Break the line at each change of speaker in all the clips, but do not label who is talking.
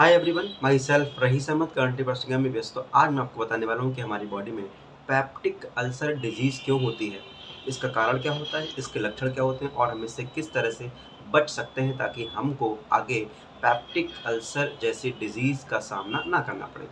हाय everyone, myself Raees Ahmed currently pursuing MBBS. तो आज मैं आपको बताने वाला हूँ कि हमारी बॉडी में पेप्टिक अल्सर डिजीज़ क्यों होती है, इसका कारण क्या होता है, इसके लक्षण क्या होते हैं और हम इससे किस तरह से बच सकते हैं ताकि हमको आगे पेप्टिक अल्सर जैसी डिजीज़ का सामना ना करना पड़े।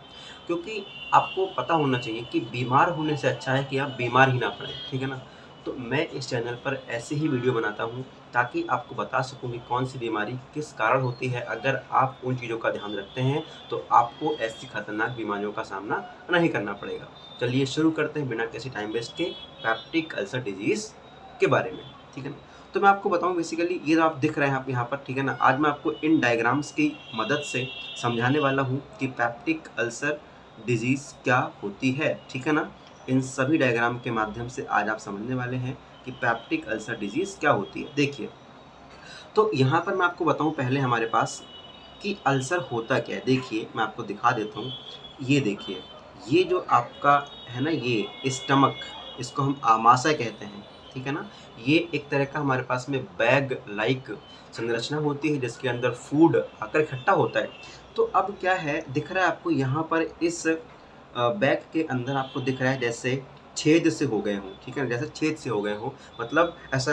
क्योंकि आपको पता होना चाहिए कि बीमार होने से अच्छा है कि आप बीमार ही ना पड़ें, ठीक है ना। तो मैं इस चैनल पर ऐसे ही वीडियो बनाता हूँ ताकि आपको बता सकूँ कि कौन सी बीमारी किस कारण होती है। अगर आप उन चीज़ों का ध्यान रखते हैं तो आपको ऐसी खतरनाक बीमारियों का सामना नहीं करना पड़ेगा। चलिए शुरू करते हैं बिना किसी टाइम वेस्ट के पेप्टिक अल्सर डिजीज़ के बारे में, ठीक है ना। तो मैं आपको बताऊँ, बेसिकली ये जो आप दिख रहे हैं आप यहाँ पर, ठीक है ना। आज मैं आपको इन डायग्राम्स की मदद से समझाने वाला हूँ कि पेप्टिक अल्सर डिजीज़ क्या होती है, ठीक है ना। इन सभी डायग्राम के माध्यम से आज आप समझने वाले हैं कि पेप्टिक अल्सर डिजीज़ क्या होती है। देखिए, तो यहाँ पर मैं आपको बताऊँ पहले हमारे पास कि अल्सर होता क्या है। देखिए, मैं आपको दिखा देता हूँ। ये देखिए, ये जो आपका है ना, ये स्टमक, इसको हम आमाशय कहते हैं, ठीक है ना। ये एक तरह का हमारे पास में बैग लाइक संरचना होती है जिसके अंदर फूड आकर इकट्ठा होता है। तो अब क्या है, दिख रहा है आपको यहाँ पर इस बैग के अंदर आपको दिख रहा है जैसे छेद से हो गए हों, ठीक है ना। जैसे छेद से हो गए हों, मतलब ऐसा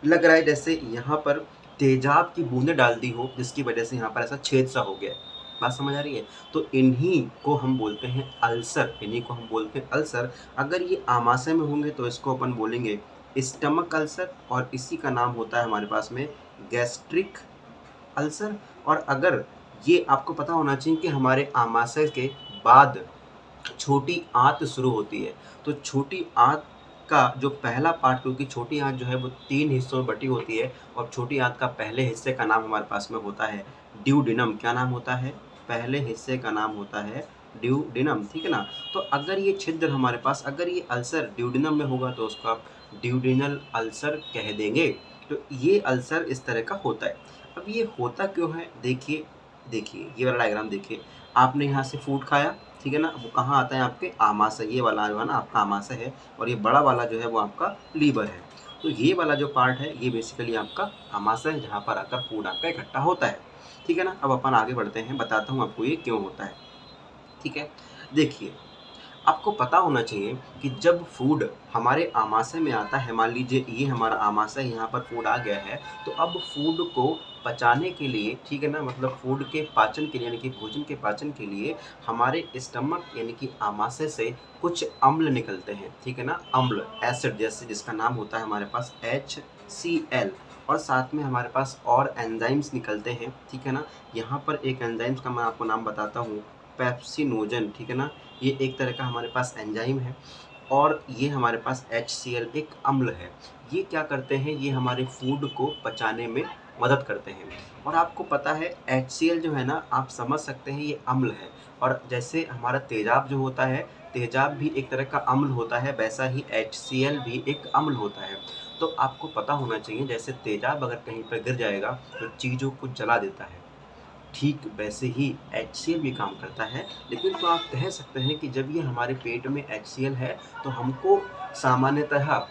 लग रहा है जैसे यहाँ पर तेजाब की बूंदें डाल दी हो जिसकी वजह से यहाँ पर ऐसा छेद सा हो गया है। बात समझ आ रही है? तो इन्हीं को हम बोलते हैं अल्सर, इन्हीं को हम बोलते हैं अल्सर। अगर ये आमाशय में होंगे तो इसको अपन बोलेंगे स्टमक अल्सर, और इसी का नाम होता है हमारे पास में गैस्ट्रिक अल्सर। और अगर ये आपको पता होना चाहिए कि हमारे आमाशय के बाद छोटी आंत शुरू होती है। तो छोटी आंत का जो पहला पार्ट, क्योंकि छोटी आंत जो है वो 3 हिस्सों में बटी होती है और छोटी आंत का पहले हिस्से का नाम हमारे पास में होता है ड्यूडेनम। क्या नाम होता है? पहले हिस्से का नाम होता है ड्यूडेनम, ठीक है ना। तो अगर ये छिद्र हमारे पास, अगर ये अल्सर ड्यूडेनम में होगा तो उसको आप ड्यूडेनल अल्सर कह देंगे। तो ये अल्सर इस तरह का होता है। अब ये होता क्यों है? देखिए, देखिए ये वाला डायग्राम देखिए। आपने यहाँ से फूड खाया, ठीक है ना। वो कहाँ आता है? आपके आमाशय। ये वाला जो है ना आपका आमाशय है, और ये बड़ा वाला जो है वो आपका लीवर है। तो ये वाला जो पार्ट है ये बेसिकली आपका आमाशय है जहाँ पर आकर फूड आपका इकट्ठा होता है, ठीक है ना। अब अपन आगे बढ़ते हैं, बताता हूँ आपको ये क्यों होता है, ठीक है। देखिए, आपको पता होना चाहिए कि जब फूड हमारे आमाशय में आता है, मान लीजिए ये हमारा आमाशय, यहाँ पर फूड आ गया है, तो अब फूड को पचाने के लिए, ठीक है ना, मतलब फूड के पाचन के लिए यानी कि भोजन के पाचन के लिए हमारे स्टमक यानी कि आमाशय से कुछ अम्ल निकलते हैं, ठीक है ना। अम्ल, एसिड, जैसे जिसका नाम होता है हमारे पास HCl। और साथ में हमारे पास और एंजाइम्स निकलते हैं, ठीक है ना। यहाँ पर एक एंजाइम्स का मैं आपको नाम बताता हूँ, पेप्सिनोजन, ठीक है ना। ये एक तरह का हमारे पास एंजाइम है, और ये हमारे पास HCl एक अम्ल है। ये क्या करते हैं? ये हमारे फूड को पचाने में मदद करते हैं। और आपको पता है HCl जो है ना, आप समझ सकते हैं ये अम्ल है। और जैसे हमारा तेजाब जो होता है, तेजाब भी एक तरह का अम्ल होता है, वैसा ही HCl भी एक अम्ल होता है। तो आपको पता होना चाहिए, जैसे तेजाब अगर कहीं पर गिर जाएगा तो चीज़ों को जला देता है, ठीक वैसे ही HCl भी काम करता है। लेकिन तो आप कह सकते हैं कि जब ये हमारे पेट में HCl है तो हमको सामान्यतः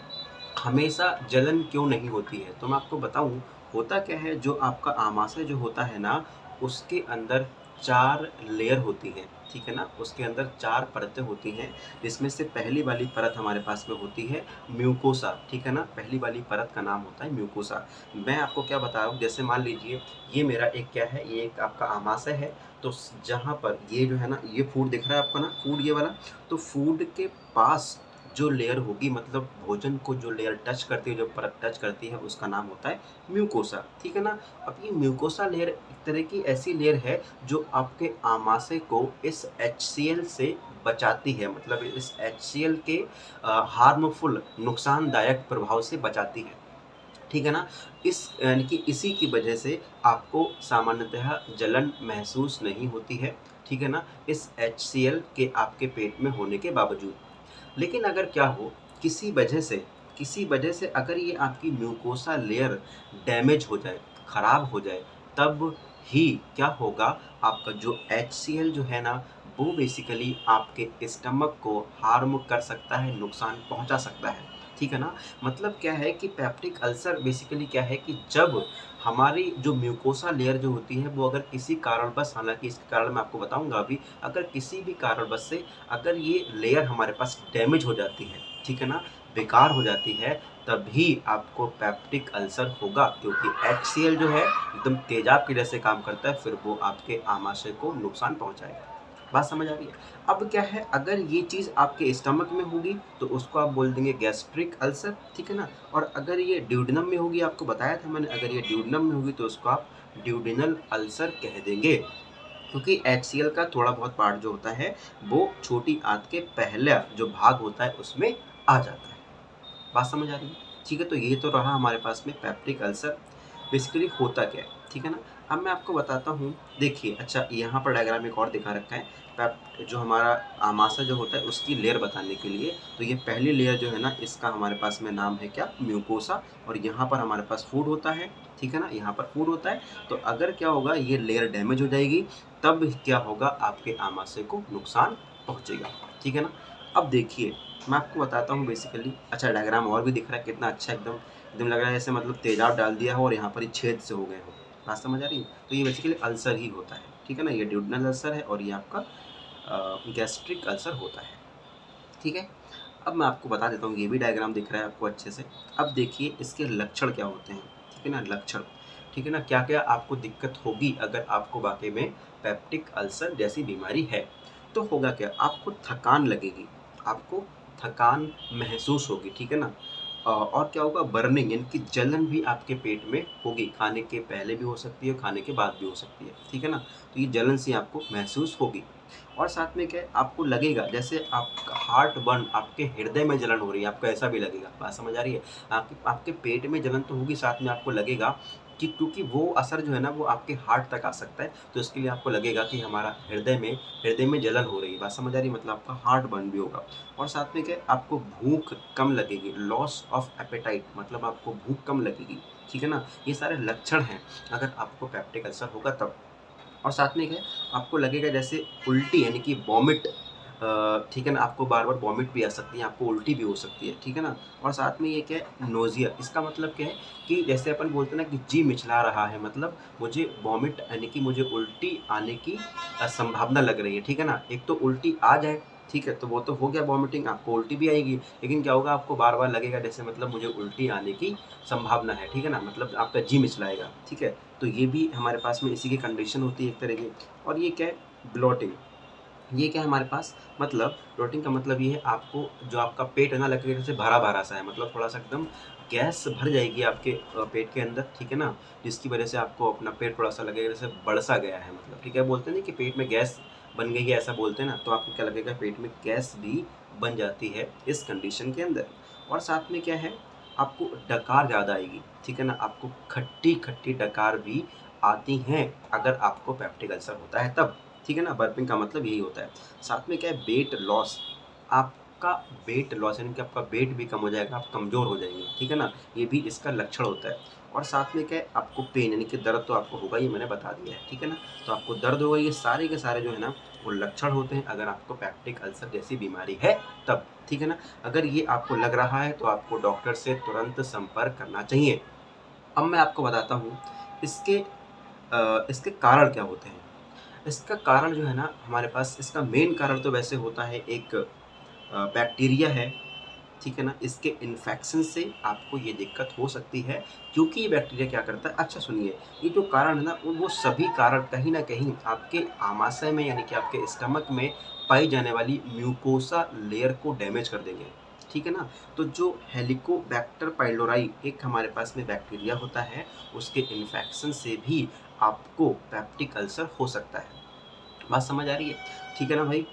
हमेशा जलन क्यों नहीं होती है? तो मैं आपको बताऊँ, होता क्या है, जो आपका आमाशय जो होता है ना, उसके अंदर 4 लेयर होती हैं, ठीक है ना। उसके अंदर 4 परतें होती हैं, जिसमें से पहली वाली परत हमारे पास में होती है म्यूकोसा, ठीक है ना। पहली वाली परत का नाम होता है म्यूकोसा। मैं आपको क्या बता रहा हूँ, जैसे मान लीजिए ये मेरा एक क्या है, ये एक आपका आमाशय है। तो जहाँ पर ये जो है ना, ये फूड दिख रहा है आपको ना, फूड ये वाला, तो फूड के पास जो लेयर होगी, मतलब भोजन को जो लेयर टच करती है, जो परत टच करती है, उसका नाम होता है म्यूकोसा, ठीक है ना। अब ये म्यूकोसा लेयर एक तरह की ऐसी लेयर है जो आपके आमाशय को इस HCl से बचाती है, मतलब इस HCl के हार्मफुल, नुकसानदायक प्रभाव से बचाती है, ठीक है ना। इस यानी कि इसी की वजह से आपको सामान्यतः जलन महसूस नहीं होती है, ठीक है ना, इस HCl के आपके पेट में होने के बावजूद। लेकिन अगर क्या हो, किसी वजह से अगर ये आपकी म्यूकोसा लेयर डैमेज हो जाए, खराब हो जाए, तब ही क्या होगा, आपका जो HCl जो है ना, वो बेसिकली आपके स्टमक को हार्म कर सकता है, नुकसान पहुंचा सकता है। ठीक है ना। मतलब क्या है कि पेप्टिक अल्सर बेसिकली क्या है कि जब हमारी जो म्यूकोसा लेयर जो होती है वो अगर किसी कारणवश, हालांकि इसके कारण मैं आपको बताऊंगा अभी, अगर किसी भी कारणवश से अगर ये लेयर हमारे पास डैमेज हो जाती है, ठीक है ना, बेकार हो जाती है, तभी आपको पेप्टिक अल्सर होगा, क्योंकि HCl जो है एकदम तेजाब की जैसे काम करता है, फिर वो आपके आमाशय को नुकसान पहुंचाएगा। बात समझ आ रही है। अब क्या है, अगर ये चीज़ आपके स्टमक में होगी तो उसको आप बोल देंगे गैस्ट्रिक अल्सर, ठीक है ना। और अगर ये ड्यूडेनम में होगी, आपको बताया था मैंने, अगर ये ड्यूडेनम में होगी तो उसको आप ड्यूडेनल अल्सर कह देंगे, क्योंकि HCl का थोड़ा बहुत पार्ट जो होता है वो छोटी आंत के पहला जो भाग होता है उसमें आ जाता है। बात समझ आ रही है? ठीक है, तो ये तो रहा हमारे पास में पेप्टिक अल्सर बेसिकली होता क्या है, ठीक है ना। अब मैं आपको बताता हूँ, देखिए, अच्छा यहाँ पर डायग्राम एक और दिखा रखा है, पेप जो हमारा आमाशय जो होता है उसकी लेयर बताने के लिए। तो ये पहली लेयर जो है ना, इसका हमारे पास में नाम है क्या, म्यूकोसा, और यहाँ पर हमारे पास फूड होता है, ठीक है ना, यहाँ पर फूड होता है। तो अगर क्या होगा, ये लेयर डैमेज हो जाएगी, तब क्या होगा, आपके आमाशय को नुकसान पहुँचेगा, ठीक है ना। अब देखिए, मैं आपको बताता हूँ बेसिकली, अच्छा डायग्राम और भी दिख रहा है कितना अच्छा, एकदम एकदम लग रहा है जैसे मतलब तेजाब डाल दिया हो और यहाँ पर ही छेद से हो गए हो। बात समझ आ रही है। तो ये बेसिकली अल्सर ही होता है, ठीक है ना, ये ड्यूडेनल अल्सर है और ये आपका गैस्ट्रिक अल्सर होता है, ठीक है। अब मैं आपको बता देता हूँ, ये भी डायग्राम दिख रहा है आपको अच्छे से। अब देखिए इसके लक्षण क्या होते हैं, ठीक है ना, लक्षण, ठीक है ना, क्या क्या आपको दिक्कत होगी अगर आपको वाकई में पेप्टिक अल्सर जैसी बीमारी है। तो होगा क्या, आपको थकान लगेगी, आपको थकान महसूस होगी, ठीक है ना। और क्या होगा, बर्निंग यानी कि जलन भी आपके पेट में होगी, खाने के पहले भी हो सकती है, खाने के बाद भी हो सकती है, ठीक है ना। तो ये जलन सी आपको महसूस होगी। और साथ में क्या है, आपको लगेगा जैसे आपका हार्ट बर्न, आपके हृदय में जलन हो रही है, आपको ऐसा भी लगेगा। बात समझ आ रही है। आपके आपके पेट में जलन तो होगी, साथ में आपको लगेगा कि, क्योंकि वो असर जो है ना वो आपके हार्ट तक आ सकता है, तो इसके लिए आपको लगेगा कि हमारा हृदय में जलन हो रही है। बात समझ आ रही है, मतलब आपका हार्ट बर्न भी होगा। और साथ में क्या है, आपको भूख कम लगेगी, लॉस ऑफ एपेटाइट, मतलब आपको भूख कम लगेगी, ठीक है ना। ये सारे लक्षण हैं अगर आपको पेप्टिक अल्सर होगा तब। और साथ में क्या है, आपको लगेगा जैसे उल्टी यानी कि वॉमिट, ठीक है ना, आपको बार बार वॉमिट भी आ सकती है, आपको उल्टी भी हो सकती है, ठीक है ना। और साथ में ये क्या है, नोजिया, इसका मतलब क्या है कि जैसे अपन बोलते हैं ना कि जी मिचला रहा है, मतलब मुझे वॉमिट यानी कि मुझे उल्टी आने की संभावना लग रही है, ठीक है ना। एक तो उल्टी आ जाए, ठीक है, तो वो तो हो गया वॉमिटिंग, आपको उल्टी भी आएगी, लेकिन क्या होगा, आपको बार बार लगेगा जैसे मतलब मुझे उल्टी आने की संभावना है, ठीक है ना, मतलब आपका जी मिचलाएगा, ठीक है। तो ये भी हमारे पास में इसी की कंडीशन होती है एक तरह की। और ये क्या है, ब्लोटिंग, ये क्या है हमारे पास, मतलब ब्लोटिंग का मतलब ये है, आपको जो आपका पेट है ना लगेगा जैसे भरा भरा सा है, मतलब थोड़ा सा एकदम गैस भर जाएगी आपके पेट के अंदर, ठीक है ना, जिसकी वजह से आपको अपना पेट थोड़ा सा लगेगा जैसे बड़सा गया है, मतलब ठीक है, बोलते हैं ना कि पेट में गैस बन गई है, ऐसा बोलते हैं ना, तो आपको क्या लगेगा, पेट में गैस भी बन जाती है इस कंडीशन के अंदर। और साथ में क्या है, आपको डकार ज़्यादा आएगी, ठीक है ना, आपको खट्टी खट्टी डकार भी आती हैं अगर आपको पेप्टिक अल्सर होता है तब, ठीक है ना। बर्पिंग का मतलब यही होता है। साथ में क्या है, वेट लॉस, आपका वेट लॉस यानी कि आपका वेट भी कम हो जाएगा, आप कमज़ोर हो जाएंगे, ठीक है ना, ये भी इसका लक्षण होता है। और साथ में क्या है, आपको पेन यानी कि दर्द तो आपको होगा, ये मैंने बता दिया है, ठीक है ना। तो आपको दर्द होगा, ये सारे के सारे जो है ना वो लक्षण होते हैं अगर आपको पेप्टिक अल्सर जैसी बीमारी है तब, ठीक है ना। अगर ये आपको लग रहा है तो आपको डॉक्टर से तुरंत संपर्क करना चाहिए। अब मैं आपको बताता हूँ इसके इसके कारण क्या होते हैं। इसका कारण जो है ना हमारे पास, इसका मेन कारण तो वैसे होता है एक बैक्टीरिया है, ठीक है ना। इसके इन्फेक्शन से आपको ये दिक्कत हो सकती है, क्योंकि ये बैक्टीरिया क्या करता है, अच्छा सुनिए, ये जो कारण है ना वो सभी कारण कहीं ना कहीं आपके आमाशय में यानी कि आपके स्टमक में पाई जाने वाली म्यूकोसा लेयर को डैमेज कर देंगे, ठीक है ना। तो जो हेलिकोबैक्टर पाइलोराई एक हमारे पास में बैक्टीरिया होता है, उसके इन्फेक्शन से भी आपको पेप्टिक अल्सर हो सकता है। बात समझ आ रही है, ठीक है ना भाई।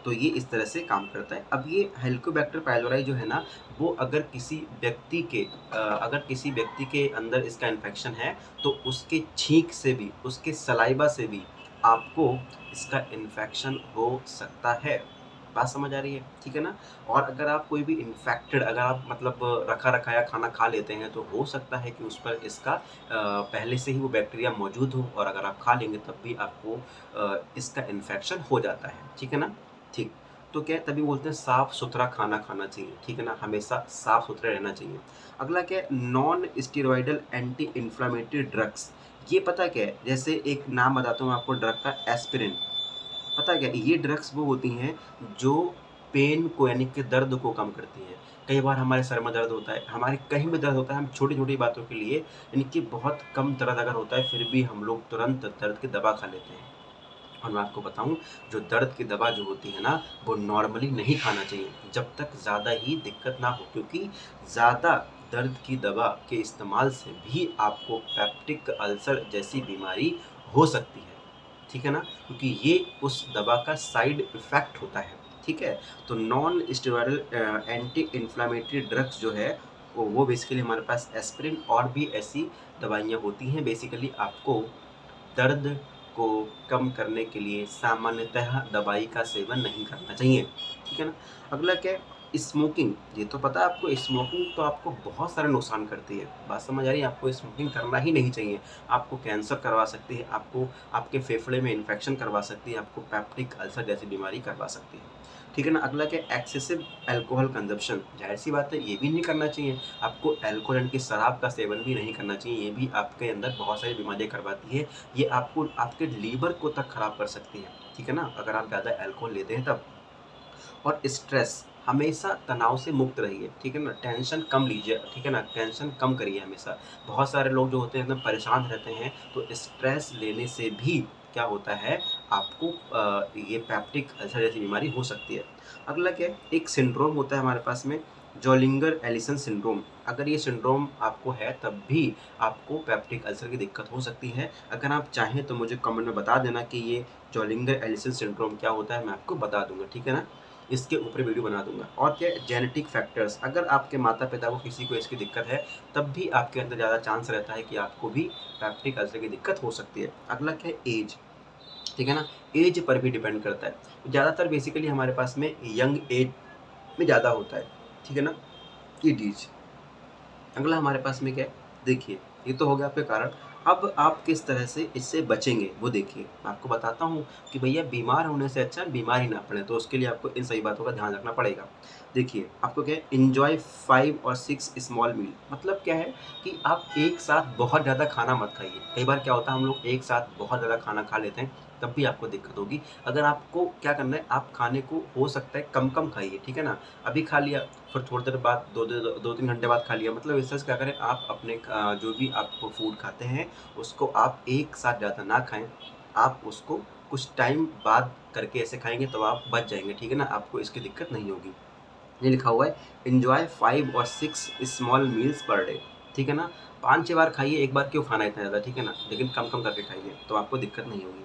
तो ये इस तरह से काम करता है। अब ये हेलिकोबैक्टर पाइलोराई जो है ना, वो अगर किसी व्यक्ति के अंदर इसका इन्फेक्शन है, तो उसके छींक से भी, उसके सलाइवा से भी आपको इसका इन्फेक्शन हो सकता है। बात समझ आ रही है, ठीक है ना। और अगर आप कोई भी इन्फेक्टेड, अगर आप मतलब रखा रखाया खाना खा लेते हैं, तो हो सकता है कि उस पर इसका पहले से ही वो बैक्टीरिया मौजूद हो, और अगर आप खा लेंगे तब भी आपको इसका इन्फेक्शन हो जाता है, ठीक है ना। ठीक। तो क्या है, तभी बोलते हैं साफ सुथरा खाना खाना चाहिए, ठीक है ना, हमेशा साफ सुथरा रहना चाहिए। अगला क्या है, non steroidal anti inflammatory drugs. ये पता क्या है, जैसे एक नाम बताता हूँ आपको ड्रग का, एस्पिरिन। पता है क्या, ये ड्रग्स वो होती हैं जो पेन को यानी कि दर्द को कम करती हैं। कई बार हमारे सर में दर्द होता है, हमारे कहीं भी दर्द होता है, हम छोटी-छोटी बातों के लिए यानी कि बहुत कम दर्द अगर होता है, फिर भी हम लोग तुरंत दर्द की दवा खा लेते हैं। और मैं आपको बताऊँ, जो दर्द की दवा जो होती है ना, वो नॉर्मली नहीं खाना चाहिए, जब तक ज़्यादा ही दिक्कत ना हो, क्योंकि ज़्यादा दर्द की दवा के इस्तेमाल से भी आपको पेप्टिक अल्सर जैसी बीमारी हो सकती है। ठीक है ना? क्योंकि ये उस दवा का साइड इफ़ेक्ट होता है, ठीक है? तो non steroidal anti inflammatory drugs जो है, वो बेसिकली हमारे पास एस्पिरिन और भी ऐसी दवाइयाँ होती हैं। बेसिकली आपको दर्द को कम करने के लिए सामान्यतः दवाई का सेवन नहीं करना चाहिए, ठीक है ना? अगला क्या है, स्मोकिंग। ये तो पता है आपको, स्मोकिंग तो आपको बहुत सारे नुकसान करती है। बात समझ आ रही है? आपको स्मोकिंग करना ही नहीं चाहिए। आपको कैंसर करवा सकती है, आपको आपके फेफड़े में इन्फेक्शन करवा सकती है, आपको पेप्टिक अल्सर जैसी बीमारी करवा सकती है, ठीक है ना? अगला क्या है, एक्सेसिव अल्कोहल कंजप्शन। ज़ाहिर-सी बात है, ये भी नहीं करना चाहिए। आपको अल्कोहल यानी कि शराब का सेवन भी नहीं करना चाहिए। ये भी आपके अंदर बहुत सारी बीमारियाँ करवाती है। ये आपको आपके लीवर को तक खराब कर सकती है, ठीक है ना? अगर आप ज़्यादा अल्कोहल लेते हैं तब। और स्ट्रेस, हमेशा तनाव से मुक्त रहिए, ठीक है ना? टेंशन कम लीजिए, ठीक है ना? टेंशन कम करिए हमेशा। बहुत सारे लोग जो होते हैं एकदम परेशान रहते हैं, तो स्ट्रेस लेने से भी क्या होता है, आपको ये पेप्टिक अल्सर जैसी बीमारी हो सकती है। अगला क्या है, एक सिंड्रोम होता है हमारे पास में, ज़ोलिंगर एलिसन सिंड्रोम। अगर ये सिंड्रोम आपको है, तब भी आपको पेप्टिक अल्सर की दिक्कत हो सकती है। अगर आप चाहें तो मुझे कमेंट में बता देना कि ये ज़ोलिंगर एलिसन सिंड्रोम क्या होता है, मैं आपको बता दूँगा, ठीक है ना? इसके ऊपर वीडियो बना दूँगा। और क्या है, जेनेटिक फैक्टर्स। अगर आपके माता-पिता को किसी को इसकी दिक्कत है, तब भी आपके अंदर ज़्यादा चांस रहता है कि आपको भी पेप्टिक अल्सर की दिक्कत हो सकती है। अगला क्या है, ऐज, ठीक है ना? ऐज पर भी डिपेंड करता है। ज़्यादातर बेसिकली हमारे पास में यंग ऐज में ज़्यादा होता है, ठीक है ना? ये चीज़। अगला हमारे पास में क्या है, देखिए, ये तो हो गया आपके कारण। अब आप किस तरह से इससे बचेंगे वो देखिए। मैं आपको बताता हूँ कि भैया बीमार होने से अच्छा बीमार ही ना पड़े, तो उसके लिए आपको इन सभी बातों का ध्यान रखना पड़ेगा। देखिए, आपको क्या है, एन्जॉय 5 और 6 स्मॉल मील। मतलब क्या है कि आप एक साथ बहुत ज़्यादा खाना मत खाइए। कई बार क्या होता है, हम लोग एक साथ बहुत ज़्यादा खाना खा लेते हैं, तब भी आपको दिक्कत होगी। अगर आपको क्या करना है, आप खाने को हो सकता है कम-कम खाइए, ठीक है ना? अभी खा लिया, फिर थोड़ी देर बाद 2-3 घंटे बाद खा लिया। मतलब इससे क्या करें, आप अपने जो भी आप फूड खाते हैं, उसको आप एक साथ ज़्यादा ना खाएँ। आप उसको कुछ टाइम बाद करके ऐसे खाएँगे, तो आप बच जाएँगे, ठीक है ना? आपको इसकी दिक्कत नहीं होगी। ये लिखा हुआ है, एन्जॉय 5 और 6 स्मॉल मील्स पर डे, ठीक है ना? 5-6 बार खाइए, एक बार क्यों खाना इतना ज़्यादा, ठीक है ना? लेकिन कम-कम करके खाइए, तो आपको दिक्कत नहीं होगी।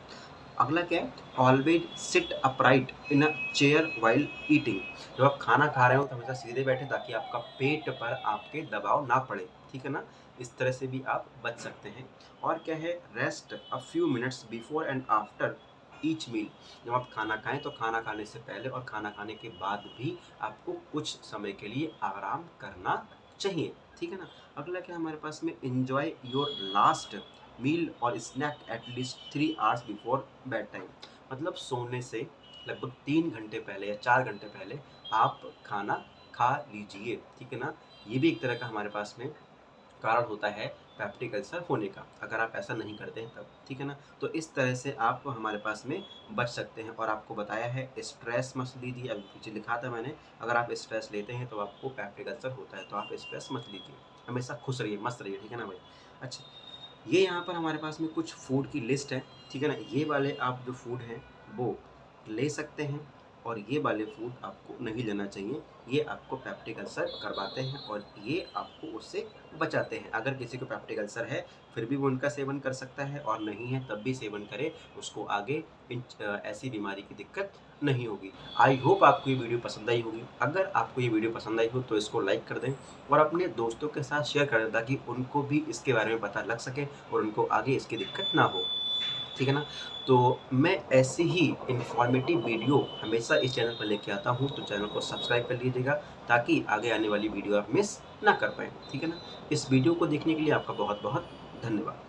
अगला क्या है, always sit upright in a chair while eating. जब आप खाना खा रहे हो तो हमेशा सीधे बैठे, ताकि आपका पेट पर आपके दबाव ना पड़े, ठीक है ना? इस तरह से भी आप बच सकते हैं। और क्या है, rest a few minutes before and after each meal. जब आप खाना खाएं, तो खाना खाने से पहले और खाना खाने के बाद भी आपको कुछ समय के लिए आराम करना चाहिए, ठीक है ना? अगला क्या है हमारे पास में, एन्जॉय योर लास्ट मील और snack at least 3 hours before bed time. मतलब सोने से लगभग 3 घंटे पहले या 4 घंटे पहले आप खाना खा लीजिए, ठीक है ना? ये भी एक तरह का हमारे पास में कारण होता है पेप्टिक अल्सर होने का, अगर आप ऐसा नहीं करते हैं तब, ठीक है ना? तो इस तरह से आप हमारे पास में बच सकते हैं। और आपको बताया है, स्ट्रेस मत लीजिए, अभी पीछे लिखा था मैंने, अगर आप स्ट्रेस लेते हैं तो आपको पेप्टिक अल्सर होता है, तो आप स्ट्रेस मत लीजिए, हमेशा खुश रहिए, मस्त रहिए, ठीक है ना भाई? अच्छा, ये यहाँ पर हमारे पास में कुछ फूड की लिस्ट है, ठीक है ना? ये वाले आप जो फूड हैं, वो ले सकते हैं, और ये वाले फूड आपको नहीं लेना चाहिए। ये आपको पेप्टिक अल्सर करवाते हैं, और ये आपको उससे बचाते हैं। अगर किसी को पेप्टिक अल्सर है, फिर भी वो उनका सेवन कर सकता है, और नहीं है तब भी सेवन करे, उसको आगे ऐसी बीमारी की दिक्कत नहीं होगी। आई होप आपको ये वीडियो पसंद आई होगी। अगर आपको ये वीडियो पसंद आई हो तो इसको लाइक कर दें, और अपने दोस्तों के साथ शेयर कर दें, ताकि उनको भी इसके बारे में पता लग सके और उनको आगे इसकी दिक्कत ना हो, ठीक है ना? तो मैं ऐसी ही इन्फॉर्मेटिव वीडियो हमेशा इस चैनल पर लेके आता हूँ, तो चैनल को सब्सक्राइब कर लीजिएगा, ताकि आगे आने वाली वीडियो आप मिस ना कर पाएँ, ठीक है ना? इस वीडियो को देखने के लिए आपका बहुत-बहुत धन्यवाद।